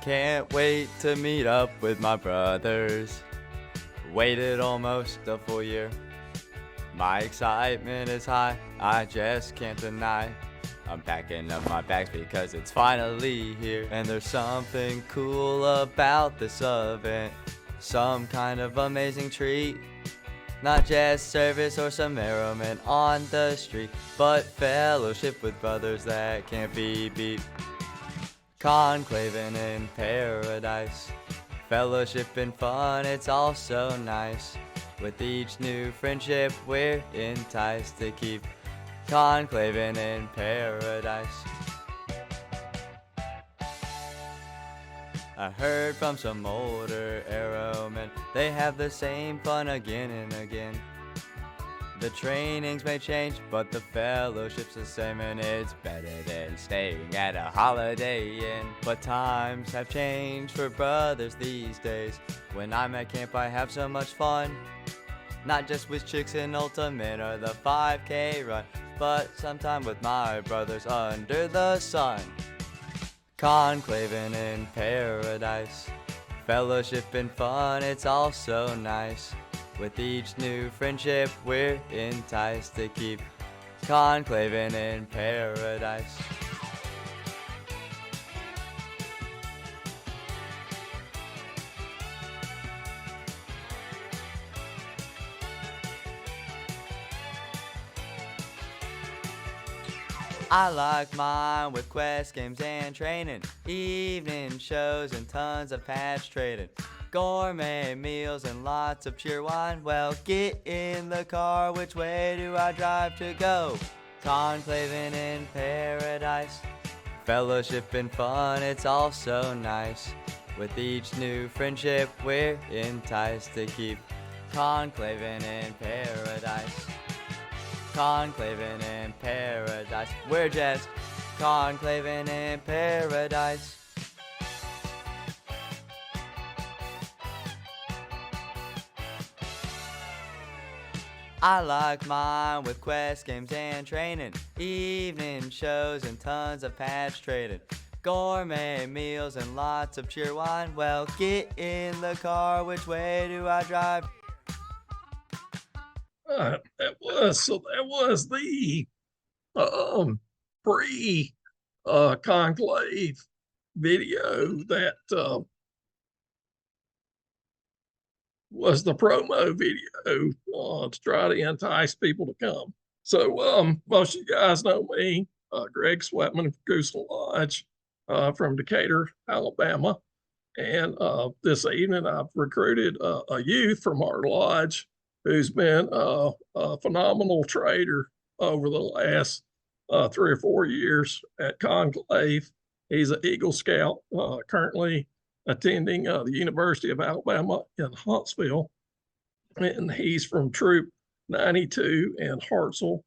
Can't wait to meet up with my brothers. Waited almost a full year. My excitement is high, I just can't deny. I'm packing up my bags because it's finally here. And there's something cool about this event. Some kind of amazing treat. Not just service or some merriment on the street, but fellowship with brothers that can't be beat. Conclaving in paradise, fellowship and fun, it's all so nice. With each new friendship we're enticed to keep conclaving in paradise. I heard from some older arrowmen, they have the same fun again and again. The trainings may change, but the fellowship's the same, and it's better than staying at a Holiday Inn. But times have changed for brothers these days. When I'm at camp I have so much fun. Not just with chicks in Ultimate or the 5K run, but sometime with my brothers under the sun. Conclaving in paradise, fellowship and fun, it's all so nice. With each new friendship we're enticed to keep conclaving in paradise. I like mine with quest games and training, evening shows and tons of patch trading, gourmet meals and lots of cheer wine. Well, get in the car, which way do I drive to go? Conclaving in paradise, fellowship and fun, it's all so nice. With each new friendship we're enticed to keep conclaving in paradise. Conclaving in paradise, we're just conclaving in paradise. I like mine with quest games and training, evening shows and tons of patch trading, gourmet meals and lots of cheer wine. Well, get in the car, which way do I drive? That was the pre conclave video that was the promo video to try to entice people to come. So most of you guys know me, Greg Sweatmon from Goose Lodge from Decatur, Alabama. And this evening I've recruited a youth from our lodge who's been a phenomenal trader over the last 3 or 4 years at Conclave. He's an Eagle Scout, currently attending the University of Alabama in Huntsville. And he's from Troop 92 in Hartselle,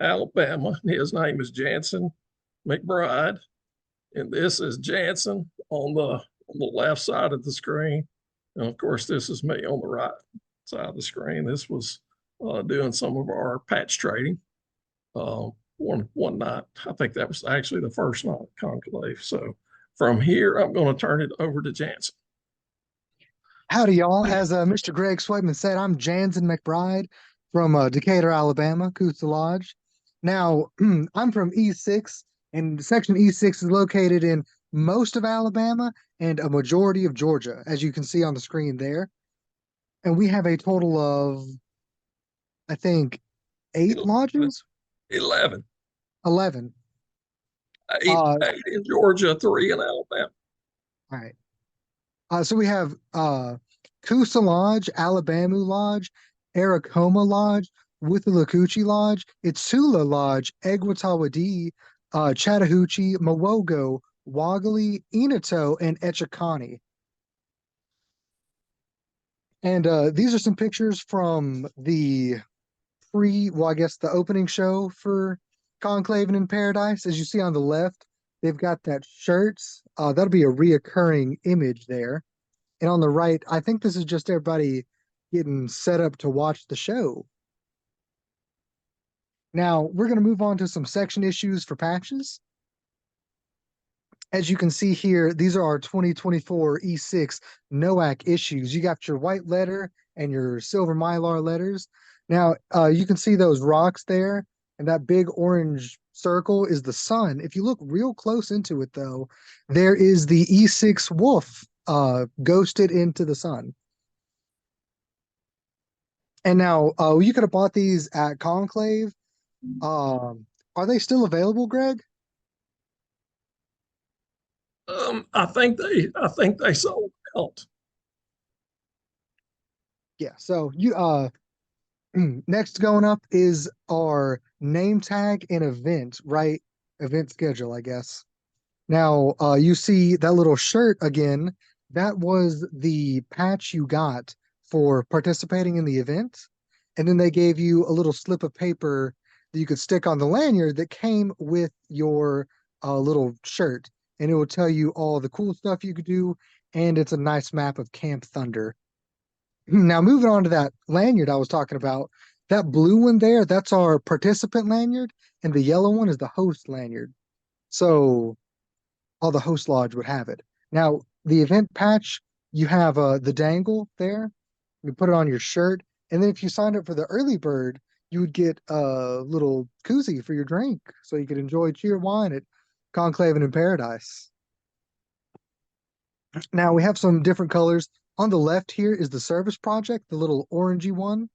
Alabama. His name is Janzen McBride. And this is Janzen on the left side of the screen. And of course, this is me on the right side of the screen. This was doing some of our patch trading one night. I think that was actually the first night at Conclave. So from here, I'm going to turn it over to Janzen. Howdy, y'all. As Mr. Greg Sweatman said, I'm Janzen McBride from Decatur, Alabama, I-Tsu-La Lodge. Now, I'm from E6, and section E6 is located in most of Alabama and a majority of Georgia, as you can see on the screen there. And we have a total of, I think, 8 lodges? 11. 11. 8 in Georgia, 3 in Alabama. All right. So we have Coosa Lodge, Alabama Lodge, Aracoma Lodge, Withlacoochee Lodge, I-Tsu-La Lodge, Egwatawadi, Chattahoochee, Mawogo, Woggly, Eneto, and Etchakani. And these are some pictures from the the opening show for Conclave in Paradise. As you see on the left, they've got that shirts. That'll be a reoccurring image there. And on the right, I think this is just everybody getting set up to watch the show. Now, we're going to move on to some section issues for patches. As you can see here, these are our 2024 E6 NOAC issues. You got your white letter and your silver mylar letters. Now, you can see those rocks there, and that big orange circle is the sun. If you look real close into it, though, there is the E6 wolf ghosted into the sun. And now, you could have bought these at Conclave. Are they still available, Greg? I think they sold out. Yeah. So next going up is our name tag and event, right? Event schedule, I guess. Now, you see that little shirt again. That was the patch you got for participating in the event. And then they gave you a little slip of paper that you could stick on the lanyard that came with your little shirt. And it will tell you all the cool stuff you could do. And it's a nice map of Camp Thunder. Now, moving on to that lanyard I was talking about, that blue one there, that's our participant lanyard. And the yellow one is the host lanyard. So all the host lodge would have it. Now, the event patch, you have the dangle there. You put it on your shirt. And then if you signed up for the early bird, you would get a little koozie for your drink. So you could enjoy cheer wine at Conclave and in Paradise. Now we have some different colors. On the left here is the service project, the little orangey one.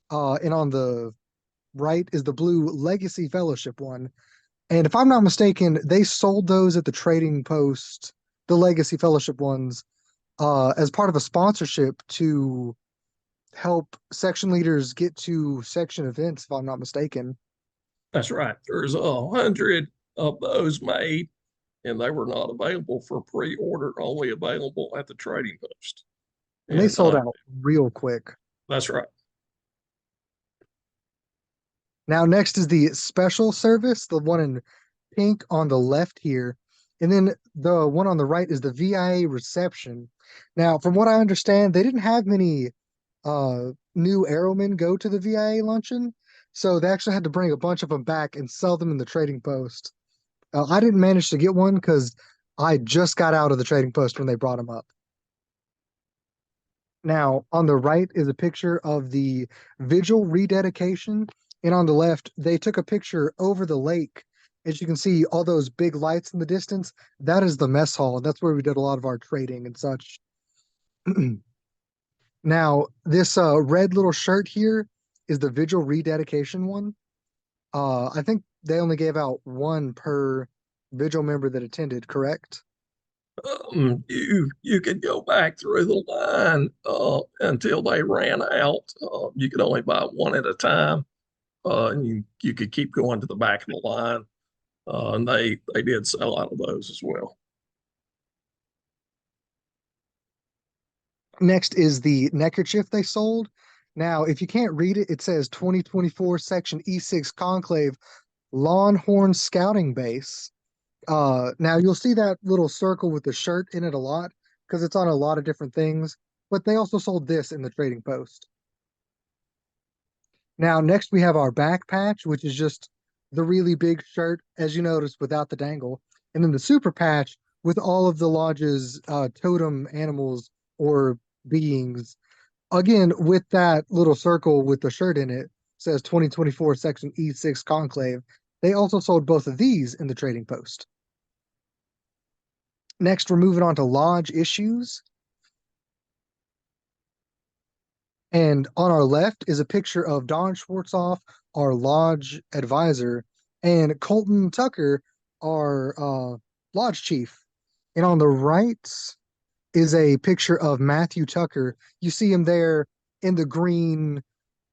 And on the right is the blue Legacy Fellowship one. And if I'm not mistaken, they sold those at the Trading Post, the Legacy Fellowship ones, as part of a sponsorship to help section leaders get to section events, if I'm not mistaken. That's right. There's 100 of those made, and they were not available for pre-order, only available at the Trading Post. And they sold out real quick. That's right. Now, next is the special service, the one in pink on the left here. And then the one on the right is the VIA reception. Now, from what I understand, they didn't have many new airmen go to the VIA luncheon. So they actually had to bring a bunch of them back and sell them in the Trading Post. I didn't manage to get one because I just got out of the Trading Post when they brought them up. Now, on the right is a picture of the vigil rededication. And on the left, they took a picture over the lake. As you can see, all those big lights in the distance, that is the mess hall. That's where we did a lot of our trading and such. Now, this red little shirt here is the vigil rededication one. I think they only gave out one per vigil member that attended, correct? You could go back through the line until they ran out. You could only buy one at a time, and you could keep going to the back of the line. And they did sell out of those as well. Next is the neckerchief they sold. Now, if you can't read it, it says 2024 Section E6 Conclave Lawhorn Scouting Base. Now you'll see that little circle with the shirt in it a lot because it's on a lot of different things, but they also sold this in the Trading Post. Now, next we have our back patch, which is just the really big shirt, as you noticed, without the dangle. And then the super patch with all of the lodge's totem animals or beings. Again, with that little circle with the shirt in it, says 2024 Section E6 Conclave. They also sold both of these in the Trading Post. Next, we're moving on to lodge issues. And on our left is a picture of Don Schwartzoff, our lodge advisor, and Colton Tucker, our lodge chief. And on the right is a picture of Matthew Tucker. You see him there in the green,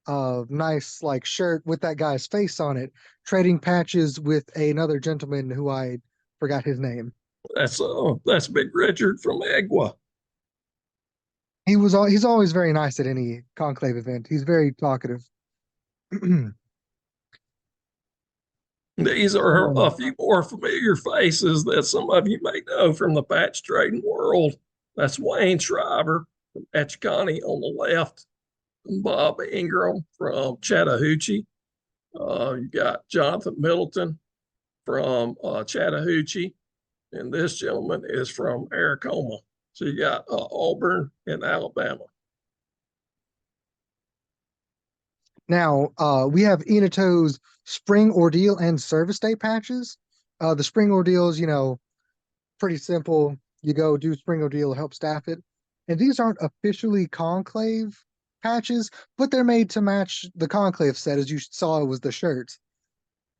nice like shirt with that guy's face on it, trading patches with another gentleman who I forgot his name. That's Big Richard from Agua. He's always very nice at any conclave event. He's very talkative. These are a few more familiar faces that some of you may know from the patch trading world. That's Wayne Shriver from Etchicani on the left, and Bob Ingram from Chattahoochee. You got Jonathan Middleton from Chattahoochee, And this gentleman is from Aracoma. So you got Auburn and Alabama. Now, we have I-Tsu's Spring Ordeal and Service Day patches. The Spring Ordeal is, pretty simple. You go do Spring Ordeal, help staff it. And these aren't officially Conclave patches, but they're made to match the Conclave set, as you saw it was the shirts.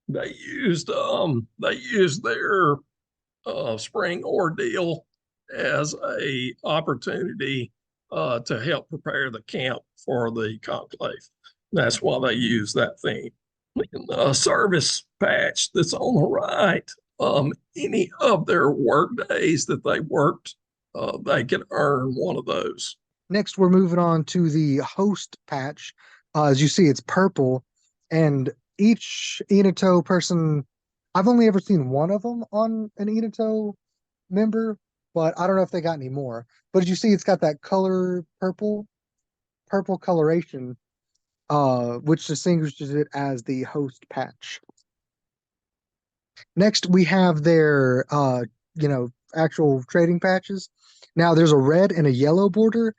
They used their Spring Ordeal as a opportunity to help prepare the camp for the conclave. That's why they use that theme. The service patch that's on the right, any of their work days that they worked, they can earn one of those. Next, we're moving on to the host patch. As you see, it's purple, and each I-Tsu person, I've only ever seen one of them on an I-Tsu member, but I don't know if they got any more. But as you see, it's got that color purple coloration, which distinguishes it as the host patch. Next, we have their, actual trading patches. Now, there's a red and a yellow border.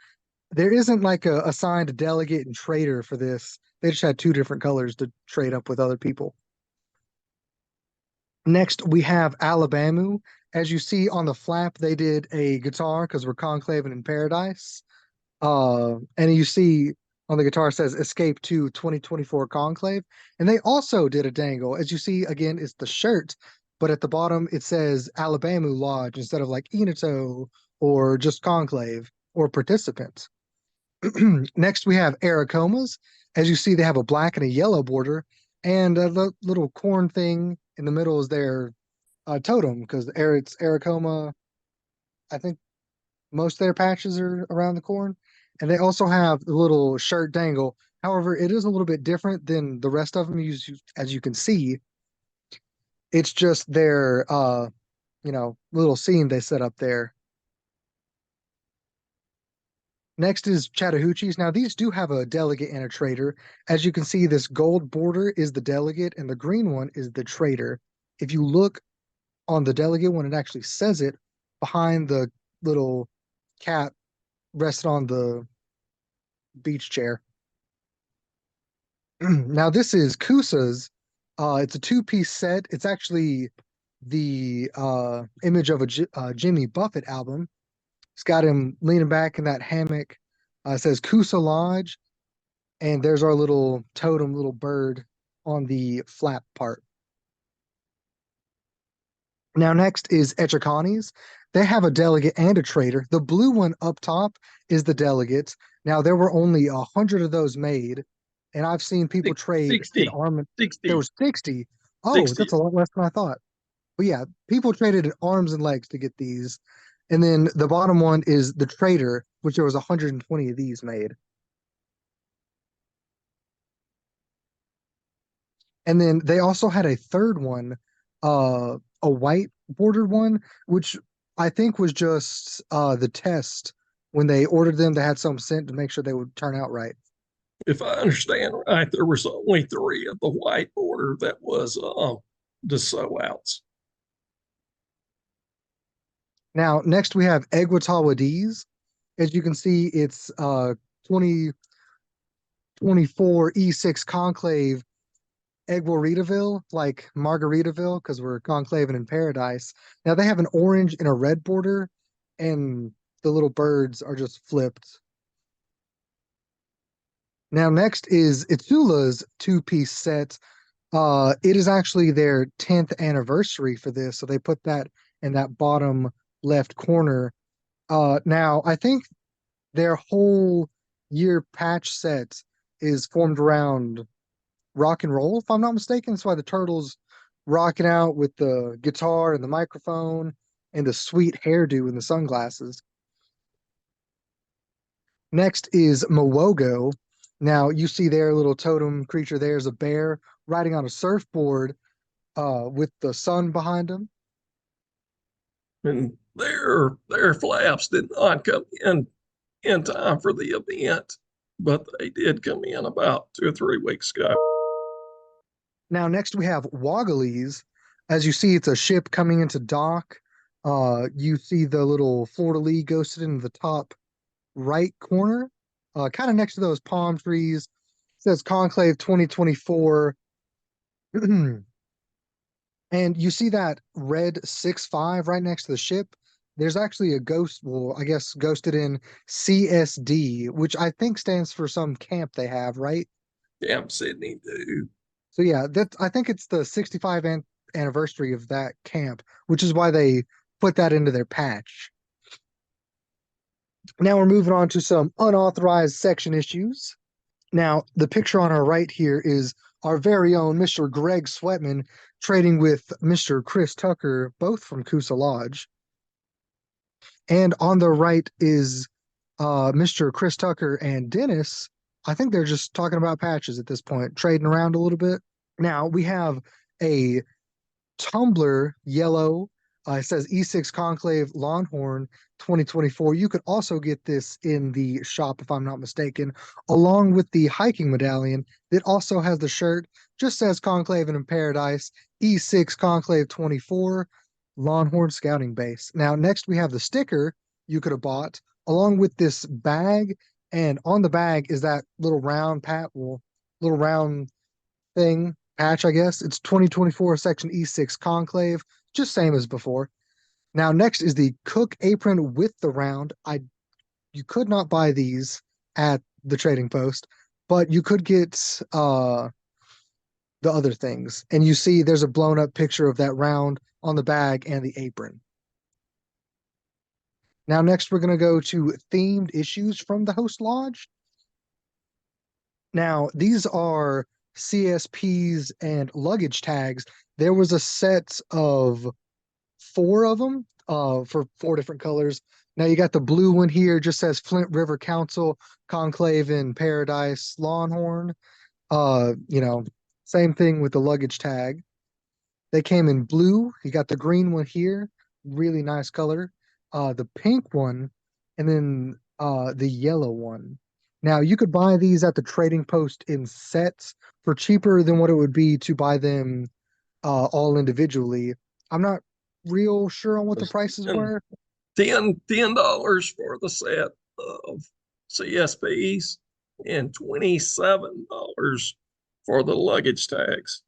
There isn't like a assigned delegate and trader for this. They just had two different colors to trade up with other people. Next, we have Alabama. As you see on the flap, they did a guitar because we're conclaving in paradise. And you see on the guitar says Escape to 2024 Conclave. And they also did a dangle. As you see, again, it's the shirt, but at the bottom it says Alabama Lodge instead of like I-Tsu or just Conclave or participants. Next, we have Aracomas. As you see, they have a black and a yellow border, and a little corn thing in the middle is their totem because it's Aracoma. I think most of their patches are around the corn, and they also have the little shirt dangle. However, it is a little bit different than the rest of them. As you can see, it's just their little scene they set up there. Next is Chattahoochees. Now, these do have a delegate and a trader. As you can see, this gold border is the delegate, and the green one is the trader. If you look on the delegate one, it actually says it behind the little cat rested on the beach chair. Now, this is Kusa's. It's a two-piece set. It's actually the image of a Jimmy Buffett album. It's got him leaning back in that hammock. It says Kusa Lodge, and there's our little totem, little bird on the flap part. Now, next is Echicanis. They have a delegate and a trader. The blue one up top is the delegates. Now, there were only 100 of those made, and I've seen people trade 60. an arm. 60. There was 60. Oh, 60. That's a lot less than I thought. But yeah, people traded arms and legs to get these. And then the bottom one is the trader, which there was 120 of these made. And then they also had a third one, a white bordered one, which I think was just the test. When they ordered them, they had some sent to make sure they would turn out right. If I understand right, there was only 3 of the white border that was the sew outs. Now, next we have Egwatawadis. As you can see, it's 2024 E6 Conclave Egwaritaville, like Margaritaville, because we're conclaving in paradise. Now they have an orange and a red border, and the little birds are just flipped. Now, next is I-Tsu-La's two-piece set. It is actually their 10th anniversary for this, so they put that in that bottom left corner. Now, I think their whole year patch set is formed around rock and roll, if I'm not mistaken. That's why the turtle's rocking out with the guitar and the microphone and the sweet hairdo and the sunglasses. Next is Mwogo. Now, you see their little totem creature there's a bear riding on a surfboard with the sun behind him. And their flaps did not come in time for the event, but they did come in about 2 or 3 weeks ago. Now, next we have Woggalies. As you see, it's a ship coming into dock. You see the little fleur-de-lis ghosted in the top right corner, kind of next to those palm trees. It says Conclave 2024. And you see that red 6-5 right next to the ship. There's actually a ghost, well, I guess ghosted in CSD, which I think stands for some camp they have, right? Damn, Sydney, dude. So yeah, that I think it's the 65th anniversary of that camp, which is why they put that into their patch. Now we're moving on to some unauthorized section issues. Now, the picture on our right here is our very own Mr. Greg Sweatmon trading with Mr. Chris Tucker, both from Coosa Lodge. And on the right is Mr. Chris Tucker and Dennis. I think they're just talking about patches at this point, trading around a little bit. Now, we have a tumbler yellow. It says E6 Conclave Lawhorn 2024. You could also get this in the shop, if I'm not mistaken, along with the hiking medallion. It also has the shirt, just says Conclave in Paradise, E6 Conclave 24, Lawhorn Scouting Base. Now, next we have the sticker you could have bought, along with this bag. And on the bag is that little round little round thing, patch, I guess. It's 2024 Section E6 Conclave, just same as before. Now, next is the Cook apron with the round. You could not buy these at the trading post, but you could get the other things. And you see there's a blown up picture of that round on the bag and the apron. Now, next we're going to go to themed issues from the host lodge. Now, these are CSPs and luggage tags. There was a set of 4 of them for 4 different colors. Now you got the blue one here, just says Flint River Council, Conclave in Paradise, Lawhorn. Same thing with the luggage tag. They came in blue. You got the green one here, really nice color. The pink one, and then the yellow one. Now you could buy these at the trading post in sets for cheaper than what it would be to buy them all individually. I'm not real sure on what the prices were. $10 for the set of CSPs and $27 for the luggage tags.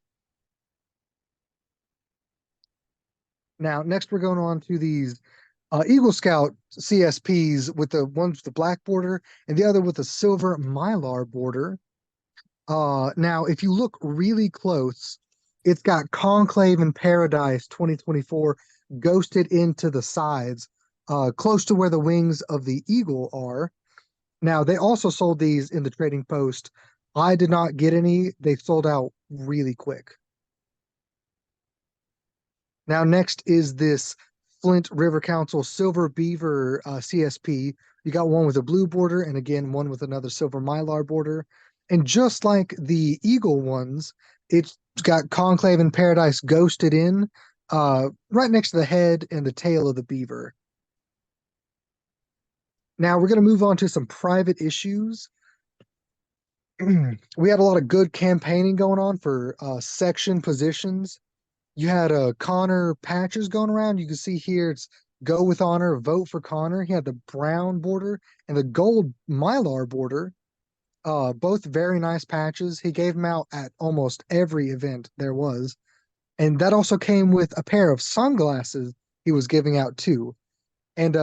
Now, next we're going on to these Eagle Scout CSPs with the one with the black border and the other with the silver mylar border. Now, if you look really close, it's got Conclave in Paradise 2024 ghosted into the sides, close to where the wings of the eagle are. Now, they also sold these in the trading post. I did not get any. They sold out really quick. Now, next is this Flint River Council Silver Beaver CSP. You got one with a blue border and again, one with another silver mylar border. And just like the eagle ones, it's got Conclave in Paradise ghosted in right next to the head and the tail of the beaver. Now we're going to move on to some private issues. We had a lot of good campaigning going on for section positions. You had Connor patches going around. You can see here it's go with honor, vote for Connor. He had the brown border and the gold mylar border. Both very nice patches. He gave them out at almost every event there was. And that also came with a pair of sunglasses he was giving out too. And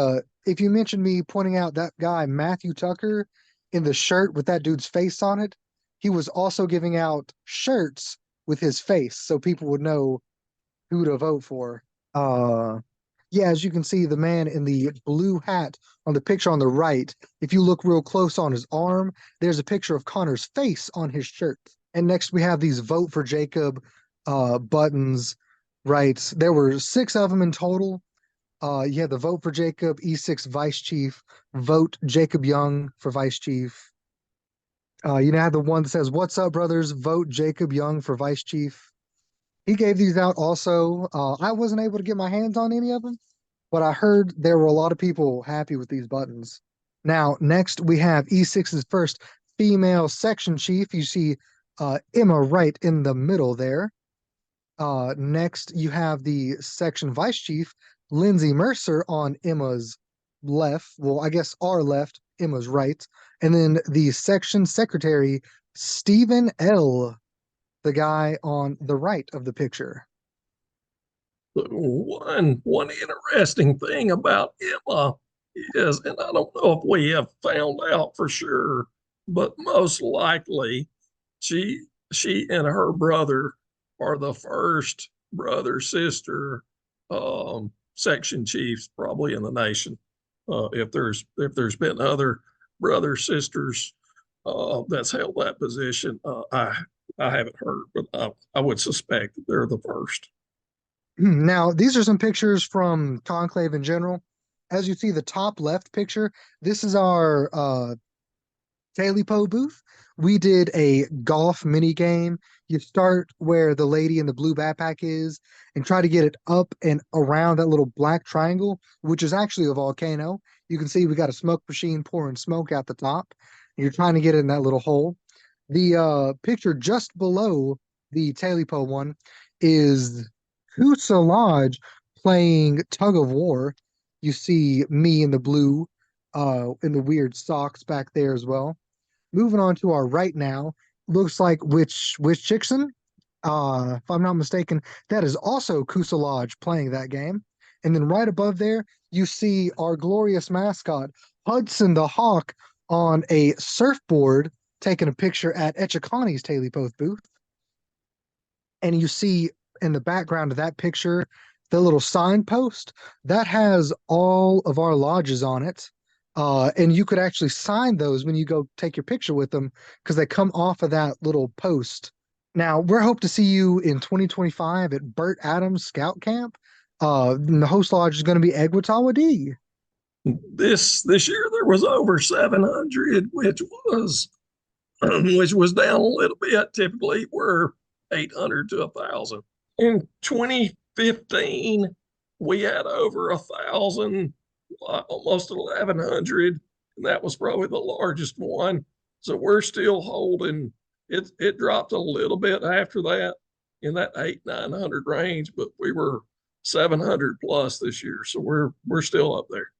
if you mentioned me pointing out that guy, Matthew Tucker, in the shirt with that dude's face on it, he was also giving out shirts with his face so people would know who to vote for. Yeah, as you can see, the man in the blue hat on the picture on the right, if you look real close on his arm, there's a picture of Connor's face on his shirt. And next we have these Vote for Jacob buttons, right? There were 6 of them in total. You had the Vote for Jacob, E6 Vice Chief, Vote Jacob Young for Vice Chief. You now have the one that says, "What's up, brothers? Vote Jacob Young for Vice Chief." He gave these out also. I wasn't able to get my hands on any of them, but I heard there were a lot of people happy with these buttons. Now, next we have E6's first female section chief. You see Emma right in the middle there. Next, you have the section vice chief. Lindsay Mercer on Emma's left. Well, I guess our left, Emma's right. And then the section secretary, Stephen L., the guy on the right of the picture. One interesting thing about Emma is, and I don't know if we have found out for sure, but most likely she and her brother are the first brother sister section chiefs probably in the nation. If there's been other brother sisters that's held that position, I haven't heard, but I would suspect that they're the first. Now, these are some pictures from Conclave in general. As you see, the top left picture, this is our Talipo booth. We did a golf mini game. You start where the lady in the blue backpack is and try to get it up and around that little black triangle, which is actually a volcano. You can see we got a smoke machine pouring smoke out the top. You're trying to get in that little hole. The picture just below the Talipo one is I-Tsu-La Lodge playing tug of war. You see me in the blue, in the weird socks back there as well. Moving on to our right now, looks like Witch Chickson. If I'm not mistaken, that is also I-Tsu-La Lodge playing that game. And then right above there, you see our glorious mascot, Hudson the Hawk, on a surfboard taking a picture at Etchikani's Talipoth booth. And you see in the background of that picture, the little signpost that has all of our lodges on it. And you could actually sign those when you go take your picture with them because they come off of that little post. Now, we're hope to see you in 2025 at Burt Adams Scout Camp. The host lodge is going to be Egwatawa D. This year there was over 700, which was down a little bit. Typically, we're 800 to 1,000. In 2015, we had over 1,000, almost 1,100, and that was probably the largest one. So we're still holding. It dropped a little bit after that, in that 800-900 range, but we were 700 plus this year, so we're still up there.